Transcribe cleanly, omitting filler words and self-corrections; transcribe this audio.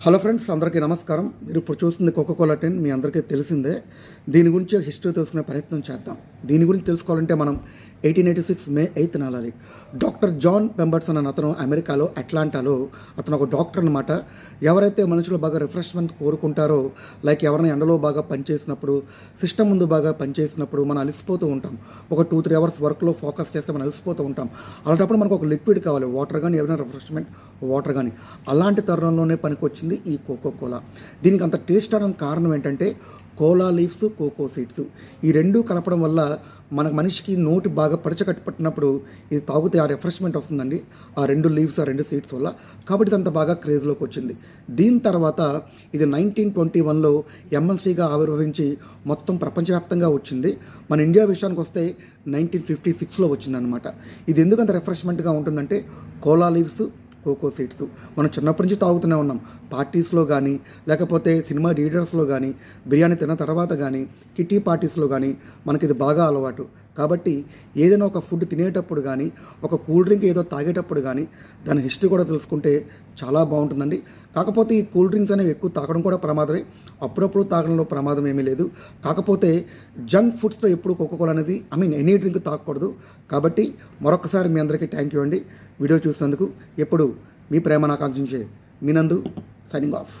Hello friends, అందరికీ నమస్కారం. మీరు ఇప్పుడు చూస్తుంది కోకోకోలా 10. మీ అందరికీ తెలిసిందే. దీని గురించి హిస్టరీ తెలుసుకునే ప్రయత్నం చేద్దాం. దీని గురించి తెలుసుకోవాలంటే మనం 1886 మే 8న వెళ్ళాలి. డాక్టర్ జాన్ పెంబర్సన్ అనే అతను అమెరికాలో అట్లాంటాలో అతను ఒక డాక్టర్ అనమాట. ఎవరైతే మనుషులు బాగా రిఫ్రెష్మెంట్ కోరుకుంటారో, లైక్ ఎవరైనా ఎండలో బాగా పనిచేసినప్పుడు, సిస్టమ్ ముందు బాగా పనిచేసినప్పుడు మనం అలసిపోతూ ఉంటాం. ఒక 2-3 అవర్స్ వర్క్లో ఫోకస్ చేస్తే మనం అలసిపోతూ ఉంటాం. అలాంటప్పుడు మనకు ఒక లిక్విడ్ కావాలి, వాటర్ కానీ, ఏమైనా రిఫ్రెష్మెంట్ వాటర్ కానీ. అలాంటి తరుణంలోనే పనికొచ్చింది ఈ కోకోకోలా. దీనికి అంత టేస్ట్ అవడానికి కారణం ఏంటంటే కోలా లీవ్స్, కోకో సీడ్స్ ఈ రెండూ కలపడం వల్ల మనిషికి నోటి బాగా పడిచకట్టి పట్టినప్పుడు ఇది తాగితే ఆ రిఫ్రెష్మెంట్ వస్తుందండి. ఆ 2 లీవ్స్, ఆ 2 సీడ్స్ వల్ల. కాబట్టి ఇదంతా బాగా క్రేజ్లోకి వచ్చింది. దీని తర్వాత ఇది 1921లో ఎంఎన్సీగా ఆవిర్భవించి మొత్తం ప్రపంచవ్యాప్తంగా వచ్చింది. మన ఇండియా విషయానికి వస్తే 1956లో వచ్చిందనమాట. ఇది ఎందుకంత రిఫ్రెష్మెంట్గా ఉంటుందంటే కోలా లీవ్స్, కోకో సీడ్స్ మనం చిన్నప్పటి నుంచి తాగుతూనే ఉన్నాం. పార్టీస్లో కానీ, లేకపోతే సినిమా థియేటర్స్లో కానీ, బిర్యానీ తిన్న తర్వాత కానీ, కిట్టి పార్టీస్లో కానీ మనకి ఇది బాగా అలవాటు. కాబట్టి ఏదైనా ఒక ఫుడ్ తినేటప్పుడు కానీ, ఒక కూల్ డ్రింక్ ఏదో తాగేటప్పుడు కానీ దాని హిస్టరీ కూడా తెలుసుకుంటే చాలా బాగుంటుందండి. కాకపోతే ఈ కూల్ డ్రింక్స్ అనేవి ఎక్కువ తాగడం కూడా ప్రమాదమే. అప్పుడప్పుడు తాగడంలో ప్రమాదం ఏమీ లేదు. కాకపోతే జంక్ ఫుడ్స్లో ఎప్పుడు కోకోకోలా అనేది ఎనీ డ్రింక్ తాగకూడదు. కాబట్టి మరొకసారి మీ అందరికీ థ్యాంక్ యూ అండి. వీడియో చూసినందుకు. ఎప్పుడు మీ ప్రేమను ఆకాంక్షించే మీ నందు, సైనింగ్ ఆఫ్.